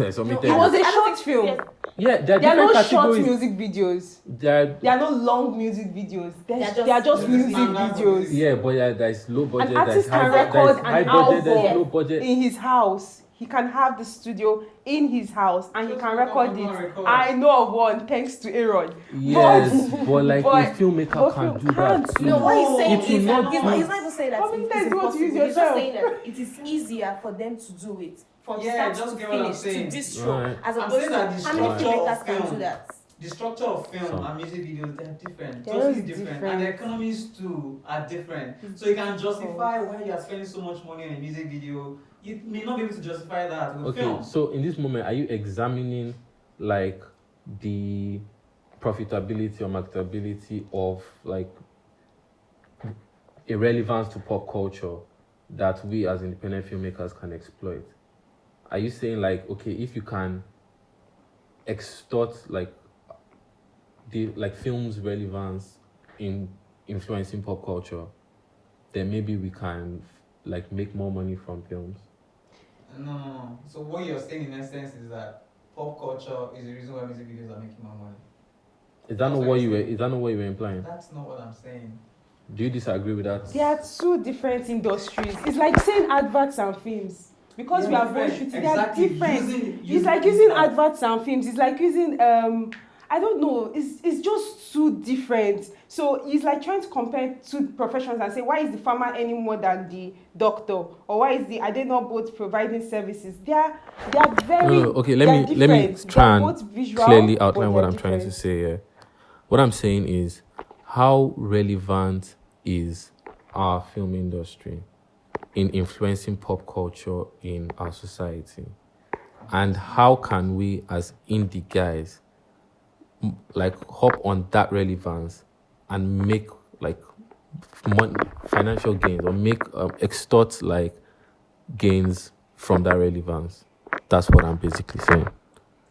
Speaker 1: I submitted.
Speaker 2: It was a
Speaker 4: I
Speaker 2: short
Speaker 4: don't-
Speaker 2: film.
Speaker 4: yes.
Speaker 1: Yeah, there are
Speaker 2: They are
Speaker 1: different
Speaker 2: not short
Speaker 1: categories.
Speaker 2: music videos.
Speaker 1: There are,
Speaker 2: They are not long music videos. They
Speaker 4: They
Speaker 2: are
Speaker 4: are
Speaker 2: just
Speaker 4: just
Speaker 2: music
Speaker 3: standard
Speaker 2: videos.
Speaker 1: yeah, but yeah, there's low budget, there's
Speaker 2: artist
Speaker 1: high,
Speaker 2: can
Speaker 1: there's
Speaker 2: record
Speaker 1: high
Speaker 2: an
Speaker 1: budget, there's
Speaker 2: album
Speaker 1: low budget.
Speaker 2: in his house. he can have the studio in his house and he
Speaker 3: Just
Speaker 2: can
Speaker 3: go
Speaker 2: record
Speaker 3: and
Speaker 2: it.
Speaker 3: record.
Speaker 2: I know of one thanks to Aaron.
Speaker 1: Yes, but like
Speaker 2: but-
Speaker 1: a filmmaker
Speaker 2: but
Speaker 1: can
Speaker 2: film
Speaker 1: do that
Speaker 2: can't.
Speaker 1: too.
Speaker 4: No, what he's saying
Speaker 1: It will
Speaker 4: is
Speaker 1: not
Speaker 4: he's
Speaker 1: do-
Speaker 4: not even saying that
Speaker 2: How many
Speaker 4: it's
Speaker 2: times do you want to use
Speaker 4: impossible. He's just
Speaker 2: yourself?
Speaker 4: saying that it is easier for them to do it from
Speaker 3: Yeah,
Speaker 4: start
Speaker 3: just
Speaker 4: to
Speaker 3: get what I'm
Speaker 4: finish to
Speaker 3: saying.
Speaker 4: distro,
Speaker 1: Right.
Speaker 4: as
Speaker 3: I'm
Speaker 4: opposed
Speaker 3: saying
Speaker 4: to
Speaker 3: that the
Speaker 4: how many
Speaker 3: structure of
Speaker 4: filmmakers can
Speaker 3: film-
Speaker 4: do that.
Speaker 3: The structure of film
Speaker 1: So-
Speaker 3: and music videos, they're different.
Speaker 2: They're
Speaker 3: Totally
Speaker 2: just
Speaker 3: different. And the
Speaker 2: different.
Speaker 3: economies too are different.
Speaker 2: It's
Speaker 3: So you can justify why you are spending so much money on a music video. You may not be able to justify that with
Speaker 1: Okay,
Speaker 3: film.
Speaker 1: so in this moment, are you examining like the profitability or marketability of like a relevance to pop culture that we as independent filmmakers can exploit? Are you saying like, okay, if you can extort like the like film's relevance in influencing pop culture, then maybe we can like make more money from films?
Speaker 3: No. So what you're saying in essence is that pop culture is the reason why music videos are making more money.
Speaker 1: Is that
Speaker 3: That's
Speaker 1: not
Speaker 3: what
Speaker 1: what
Speaker 3: I'm
Speaker 1: you were?
Speaker 3: saying.
Speaker 1: Is that not what you were implying?
Speaker 3: That's not what I'm saying.
Speaker 1: Do you disagree with that?
Speaker 2: They are two different industries. It's like saying adverts and films. Because we are both
Speaker 3: Different.
Speaker 2: shooting,
Speaker 3: Exactly.
Speaker 2: they are different.
Speaker 3: Using
Speaker 2: It's like using
Speaker 3: that.
Speaker 2: adverts and films. It's like using I don't know. It's just too different. So it's like trying to compare two professions and say why is the farmer earning more than the doctor, or why is are they not both providing services? They are very
Speaker 1: Okay,
Speaker 2: they are
Speaker 1: let me
Speaker 2: different. They
Speaker 1: try
Speaker 2: are
Speaker 1: and
Speaker 2: both visual,
Speaker 1: clearly
Speaker 2: but
Speaker 1: outline what
Speaker 2: they're
Speaker 1: I'm trying to
Speaker 2: different.
Speaker 1: say here. What I'm saying is, how relevant is our film industry in influencing pop culture in our society? And how can we as indie guys like hop on that relevance and make like financial gains, or make extort like gains from that relevance? That's what I'm basically saying.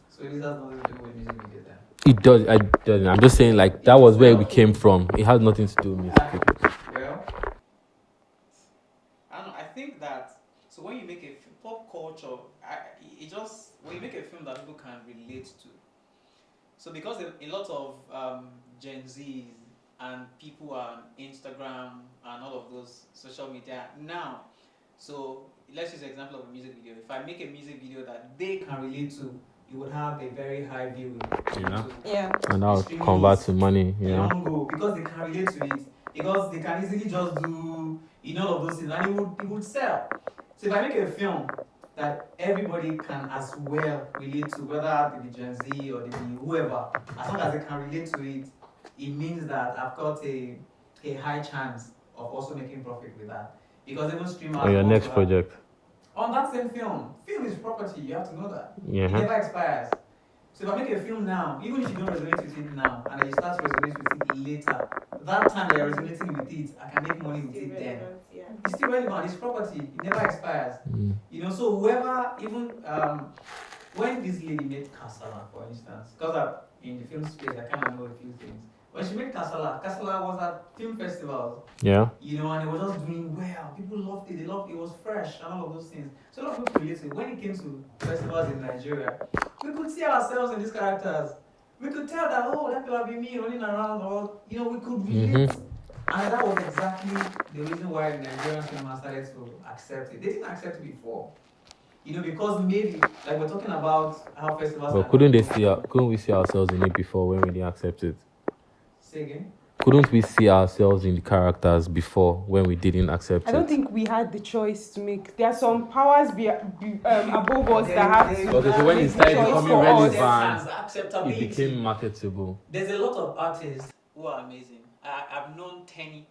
Speaker 3: So this has nothing to do with music video then.
Speaker 1: It does. I'm just saying, like, that was where we came from. It has nothing to do with music video.
Speaker 3: Well, I don't know. I think that so when you make a pop culture, when you make a film that people can relate to. So because a lot of Gen Zs and people are on Instagram and all of those social media now. So let's use the example of a music video. If I make a music video that they can relate to, it would have a very high view.
Speaker 1: Yeah.
Speaker 6: Yeah.
Speaker 1: And I'll convert to money, you know.
Speaker 3: Go because they can relate to it. Because they can easily just do all of those things and it would sell. So if I make a film that everybody can as well relate to, whether they be Gen Z or they be whoever, as long as they can relate to it, it means that I've got a high chance of also making profit with that. Because even streamers
Speaker 1: Or your
Speaker 3: want
Speaker 1: next
Speaker 3: to have-
Speaker 1: project.
Speaker 3: on that same film is property, you have to know that.
Speaker 1: Yeah.
Speaker 3: It never expires. So if I make a film now, even if you don't resonate with it now, and then you start to resonate with it later, that time that you're resonating with it, I can make money with it then.
Speaker 4: Yeah.
Speaker 3: It's still relevant, it's property, it never expires.
Speaker 1: Mm.
Speaker 3: So whoever, even when this lady made Kasala, for instance, because in the film space, I kind of know a few things. When she made Kasala was at film festivals,
Speaker 1: Yeah.
Speaker 3: and it was just doing well. People loved it, it was fresh, and all of those things. So a lot of people relate to it. When it came to festivals in Nigeria, we could see ourselves in these characters. We could tell that, that could have been me running around, or, we could relate. And that was exactly the reason why the Nigerian cinema started to accept it. They didn't accept it before. Because maybe, like we're talking about how festivals...
Speaker 1: But couldn't we see ourselves in it before when we didn't accept it?
Speaker 3: Say again?
Speaker 1: Couldn't we see ourselves in the characters before when we didn't accept it?
Speaker 2: I don't think we had the choice to make. There are some powers above us that have to
Speaker 1: Okay, so when it
Speaker 2: make the
Speaker 1: started
Speaker 2: choice
Speaker 1: becoming
Speaker 2: for us.
Speaker 1: relevant, it became marketable.
Speaker 3: There's a lot of artists who are amazing. I've known Tenny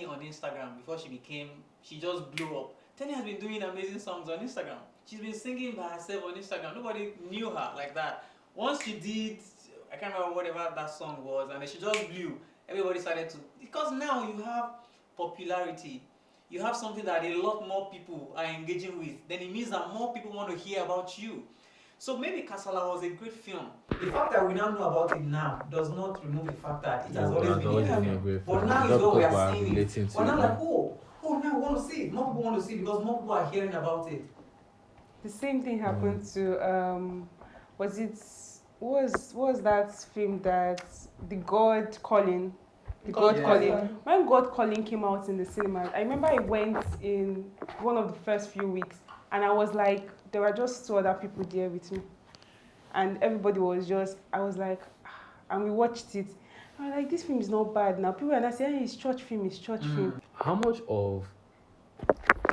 Speaker 3: on Instagram before she just blew up. Tenny has been doing amazing songs on Instagram. She's been singing by herself on Instagram. Nobody knew her like that. Once she did, I can't remember whatever that song was, and then she just blew. Everybody started to, because now you have popularity. You have something that a lot more people are engaging with. Then it means that more people want to hear about you. So maybe Kasala was a great film. The fact that we now know about it now does not remove the fact that it has always been a film. But now is what we are seeing it. We're now like, now we want to see it. More people want to see it because more people are hearing about it.
Speaker 2: The same thing happened to what was that film that the God Calling? The God Calling. When God Calling came out in the cinemas, I remember I went in one of the first few weeks and I was like, there were just two other people there with me, and everybody was just. I was like, and we watched it. I was like, this film is not bad. Now people are not saying it's church film. It's church film.
Speaker 1: How much of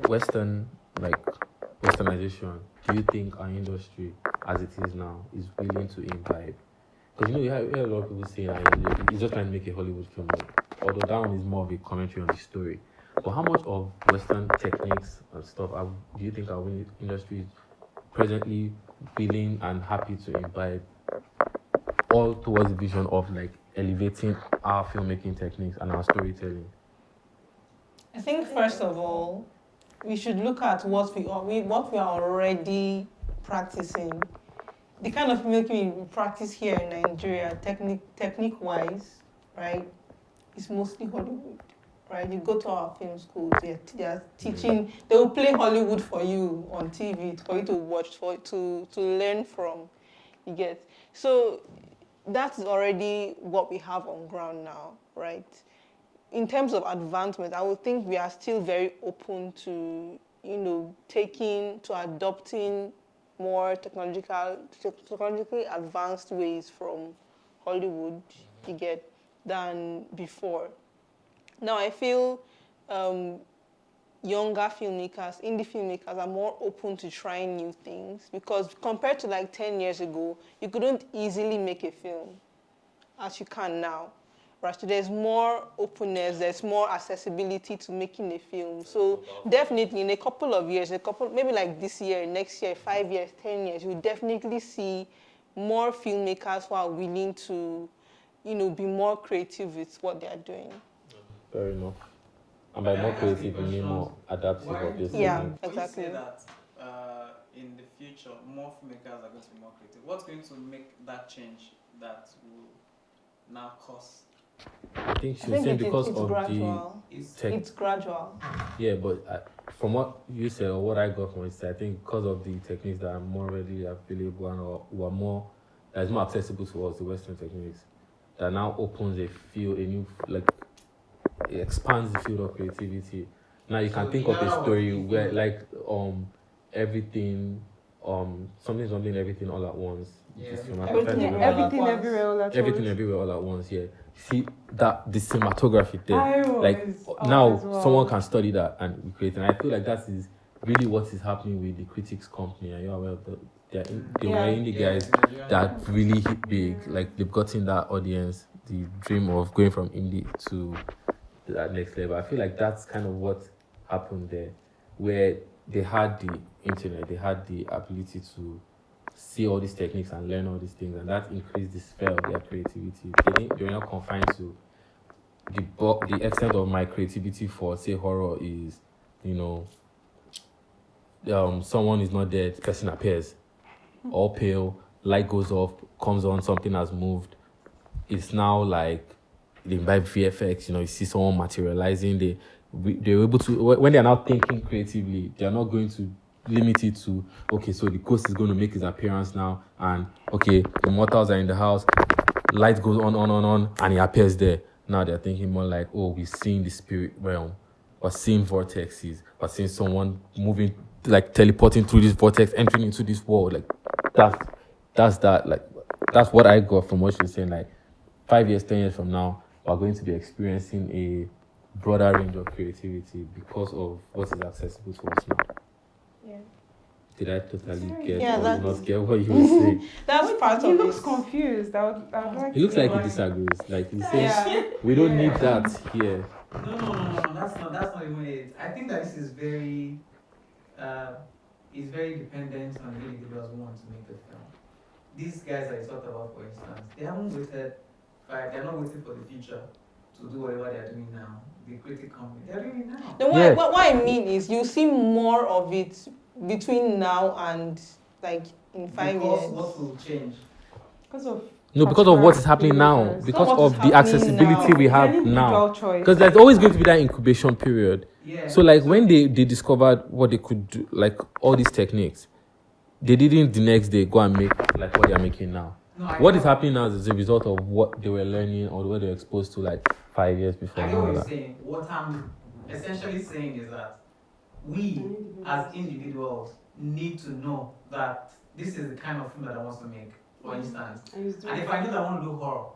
Speaker 1: westernization do you think our industry, as it is now, is willing to imbibe? Because you hear a lot of people saying he's just trying to make a Hollywood film, although that one is more of a commentary on the story. But how much of Western techniques and stuff do you think our industry is presently willing and happy to imbibe, all towards the vision of like elevating our filmmaking techniques and our storytelling?
Speaker 6: I think first of all, we should look at what we are already practicing. The kind of filmmaking we practice here in Nigeria, technique wise, right, is mostly Hollywood. Right, you go to our film schools, they are teaching. They will play Hollywood for you on TV for you to watch, to learn from. You get, so that's already what we have on ground now, right? In terms of advancement, I would think we are still very open to adopting more technologically advanced ways from Hollywood. You get, than before. Now, I feel younger filmmakers, indie filmmakers, are more open to trying new things because compared to like 10 years ago, you couldn't easily make a film as you can now. Right? So there's more openness, there's more accessibility to making a film. So definitely in a couple of years, maybe like this year, next year, 5 years, 10 years, you'll definitely see more filmmakers who are willing to, be more creative with what they are doing.
Speaker 1: Fair enough. And by more creative, you mean more adaptive, obviously.
Speaker 6: Yeah,
Speaker 3: exactly.
Speaker 6: exactly.
Speaker 3: You say that in the future, more filmmakers are going to be more creative. What's going to make that change that will now cause?
Speaker 1: I think she was saying because
Speaker 6: it's
Speaker 1: of
Speaker 6: gradual. It's gradual.
Speaker 1: Yeah, but from what you said or what I got from it, I think because of the techniques that are more readily available and who are more, that's more accessible to us, the Western techniques, that now opens a new, like, it expands the field of creativity. Now you can think of a story where everything, something, everything all at once.
Speaker 3: Yeah.
Speaker 2: Everything everywhere all at once.
Speaker 1: Everything everywhere all at once. Yeah. See that the cinematography there. Now someone can study that and recreate. And I feel like that is really what is happening with the critics company. And you're aware of they were indie guys that really hit big. Like they've gotten that audience, the dream of going from indie to that next level. I feel like that's kind of what happened there, where they had the internet, they had the ability to see all these techniques and learn all these things, and that increased the sphere of their creativity. They were not confined to the extent of my creativity for, say, horror is, someone is not dead, person appears, all pale, light goes off, comes on, something has moved. It's now like they imbibe VFX, you see someone materializing. They're able to, when they're now thinking creatively, they're not going to limit it to, okay, so the ghost is going to make his appearance now, and okay, the mortals are in the house, light goes on, and he appears there. Now they're thinking more like, oh, we're seeing the spirit realm, we're seeing vortexes, we're seeing someone moving, like teleporting through this vortex, entering into this world. Like that's what I got from what she was saying. Like 5 years, 10 years from now, we're going to be experiencing a broader range of creativity because of what is accessible to us now.
Speaker 6: Yeah.
Speaker 1: Did I totally get
Speaker 6: not
Speaker 1: get what you were saying?
Speaker 6: That's part of it.
Speaker 2: He looks confused. I would like
Speaker 1: He looks like he disagrees. Like he says, we don't need that here.
Speaker 3: No. That's not even it. I think that this is very dependent on the individuals who want to make the film. These guys that you talked about, for instance, they haven't waited. They're not waiting for the future to do whatever they're doing now. The creative company, they're doing it now.
Speaker 6: What I mean is, you see more of it between now and like in 5 years.
Speaker 3: Because what will change?
Speaker 2: because of
Speaker 1: what is happening now. Because of the accessibility we have now. Because there's always going to be that incubation period.
Speaker 3: Yeah.
Speaker 1: So like when they discovered what they could do, like all these techniques, they didn't the next day go and make like what they're making now. What is happening now is a result of what they were learning or what they were exposed to like 5 years before.
Speaker 3: I know what you're saying. What I'm essentially saying is that we as individuals need to know that this is the kind of film that I want to make, for instance. And if I know that I want to do horror,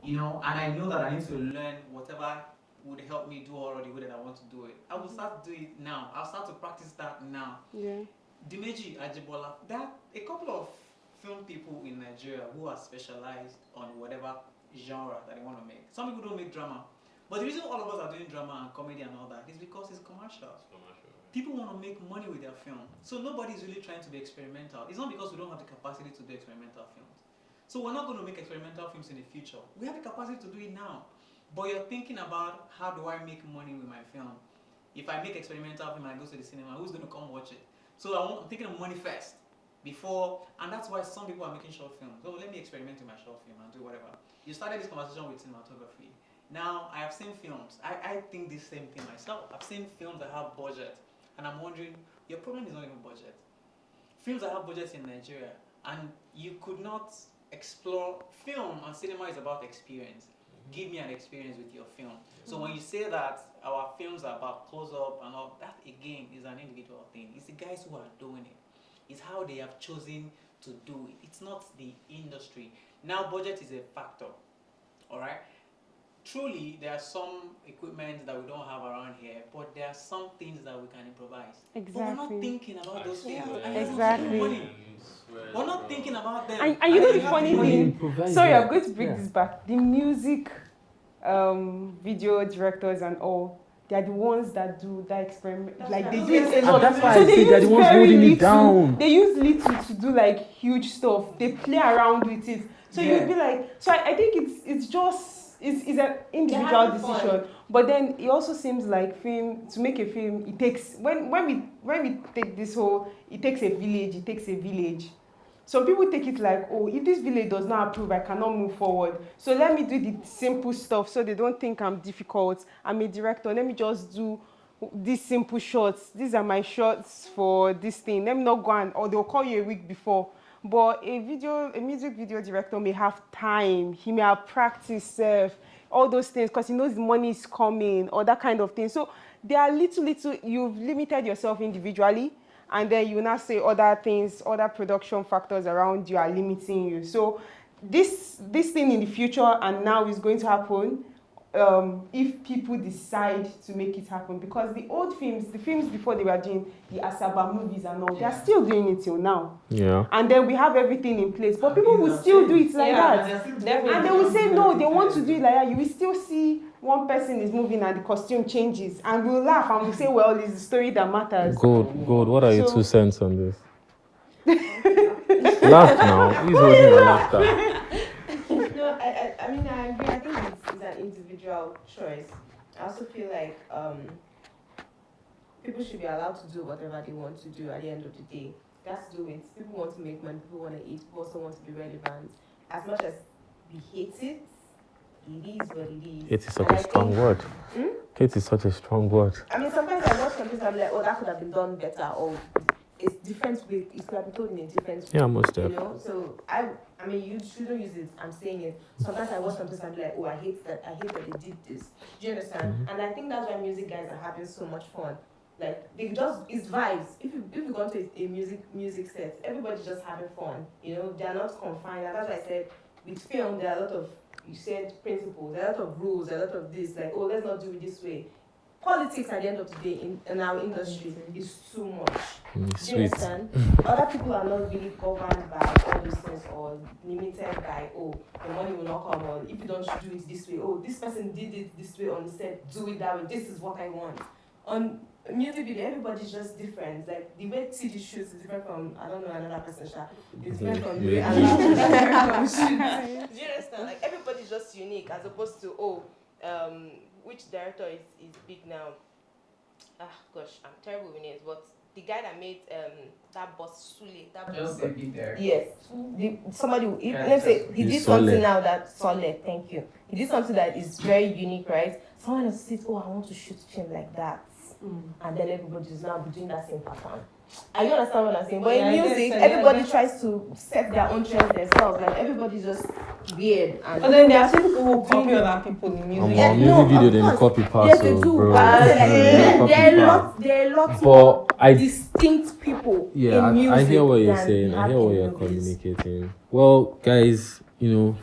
Speaker 3: and I know that I need to learn whatever would help me do horror the way that I want to do it, I will start to do it now. I'll start to practice that now.
Speaker 2: Yeah.
Speaker 3: Dimeji Ajibola, a couple of film people in Nigeria who are specialized on whatever genre that they want to make. Some people don't make drama. But the reason all of us are doing drama and comedy and all that is because it's commercial. People want to make money with their film. So nobody's really trying to be experimental. It's not because we don't have the capacity to do experimental films. So we're not going to make experimental films in the future. We have the capacity to do it now. But you're thinking about, how do I make money with my film? If I make experimental film and I go to the cinema, who's going to come watch it? So I'm thinking of money first before, and that's why some people are making short films. So let me experiment in my short film and do whatever. You started this conversation with cinematography. Now, I have seen films. I think the same thing myself. I've seen films that have budget, and I'm wondering, your problem is not even budget. Films that have budgets in Nigeria, and you could not explore film, and cinema is about experience. Give me an experience with your film. So when you say that our films are about close-up and all, that again is an individual thing. It's the guys who are doing it. It's how they have chosen to do it. It's not the industry. Now, budget is a factor, all right? Truly, there are some equipment that we don't have around here, but there are some things that we can improvise.
Speaker 2: Exactly.
Speaker 3: But we're not thinking about those things.
Speaker 2: Exactly.
Speaker 3: We're not thinking about them.
Speaker 2: And you know the funny thing? Sorry, I'm going to bring this back. The music video directors and all, they are the ones that do that experiment. Like they do it a lot.
Speaker 1: That's why I say they're the ones holding it down.
Speaker 2: They use little to do like huge stuff. They play around with it. So you'd be like, so I think it's an individual decision. Fun. But then it also seems like to make a film, it takes when we take this whole, it takes a village. Some people take it like, oh, if this village does not approve, I cannot move forward. So let me do the simple stuff so they don't think I'm difficult. I'm a director. Let me just do these simple shots. These are my shots for this thing. Let me not go or they'll call you a week before. But a music video director may have time. He may have practice, all those things, because he knows the money is coming or that kind of thing. So there are little, you've limited yourself individually. And then you now say other things, other production factors around you are limiting you. So this thing in the future and now is going to happen if people decide to make it happen. Because the old films, the films before they were doing the Asaba movies and all, they are still doing it till now.
Speaker 1: Yeah.
Speaker 2: And then we have everything in place. But people will still do it like that. And they will say, no, they want to do it like that. You will still see one person is moving and the costume changes. And we'll laugh and we'll say, well, it's the story that matters.
Speaker 1: Gold, what are your 2 cents on this? Laugh now. He's holding your laughter.
Speaker 4: No, I mean, I agree. I think it's an individual choice. I also feel like people should be allowed to do whatever they want to do at the end of the day. That's do it. People want to make money, people want to eat, people also want to be relevant. As much as we hate it, it is what it is.
Speaker 1: Hate is such a strong word. Hate is such a strong word.
Speaker 4: I mean, sometimes I watch something and I'm like, oh, that could have been done better, or it's different way. It could have been told in a different way.
Speaker 1: Yeah, most definitely.
Speaker 4: You know, so I mean, you shouldn't use it. I'm saying it. Sometimes I watch something and I'm like, oh, I hate that they did this. Do you understand? And I think that's why music guys are having so much fun. Like it's vibes. If you go to a music set, everybody's just having fun. You know, they're not confined. And that's why I said with film there are a lot of, you said, principles, there are a lot of rules, there are a lot of this, like, oh, let's not do it this way. Politics at the end of the day in our industry is too much. Do you understand? Other people are not really governed by all these things or limited by, oh, the money will not come on if you don't do it this way. Oh, this person did it this way on the set, do it that way. This is what I want. On music video, everybody's just different. Like the way TD shoots is different from, I don't know, another person. It's different from the way another person shoots. Do you understand? Like everybody's just unique as opposed to, which director is big now? Gosh, I'm terrible with names, but the guy that made that boss Sule,
Speaker 3: Just a bit there.
Speaker 4: yes, let's say he did something now that Sole, thank you. He did something that is very unique, right? Someone else says, oh, I want to shoot film like that. And then everybody's now doing that same pattern. I don't understand what I'm saying. But
Speaker 5: Yeah, I
Speaker 4: in
Speaker 5: get
Speaker 4: music,
Speaker 5: it.
Speaker 4: everybody tries to set their own trends themselves. Like everybody's just weird. And
Speaker 6: But then there are still people who copy other people in music.
Speaker 4: Yeah,
Speaker 1: music
Speaker 4: no,
Speaker 1: video
Speaker 4: of
Speaker 1: then
Speaker 4: course.
Speaker 1: copy pass,
Speaker 4: Yes, they
Speaker 1: so,
Speaker 4: do.
Speaker 1: bro.
Speaker 4: But I'm saying,
Speaker 1: Yeah,
Speaker 4: like, there are lots
Speaker 1: But
Speaker 4: more
Speaker 1: I
Speaker 4: distinct people
Speaker 1: Yeah,
Speaker 4: in music.
Speaker 1: I hear what you're
Speaker 4: than
Speaker 1: saying.
Speaker 4: we
Speaker 1: I
Speaker 4: have
Speaker 1: hear what
Speaker 4: in
Speaker 1: you're
Speaker 4: movies.
Speaker 1: communicating. Well, guys,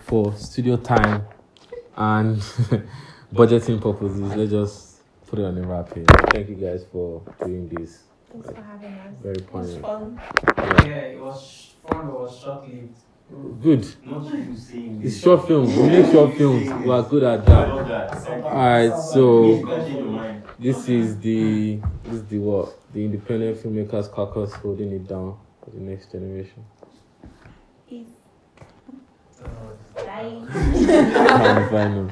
Speaker 1: for studio time and budgeting purposes, let's just put it on the wrap here. Thank you guys for doing this.
Speaker 4: Thanks for having us.
Speaker 1: Very
Speaker 6: It was
Speaker 1: poignant.
Speaker 6: fun.
Speaker 3: Yeah, it was fun, it was short-lived.
Speaker 1: Good.
Speaker 7: Not you saying
Speaker 1: It's
Speaker 7: this.
Speaker 1: short films. We make short films. We are good at
Speaker 7: I
Speaker 1: that.
Speaker 7: love that.
Speaker 1: Alright,
Speaker 7: Please
Speaker 1: so
Speaker 7: don't change your mind.
Speaker 1: this is the what? The Independent Filmmakers Caucus holding it down for the next generation.
Speaker 4: Peace. Bye.
Speaker 1: Final.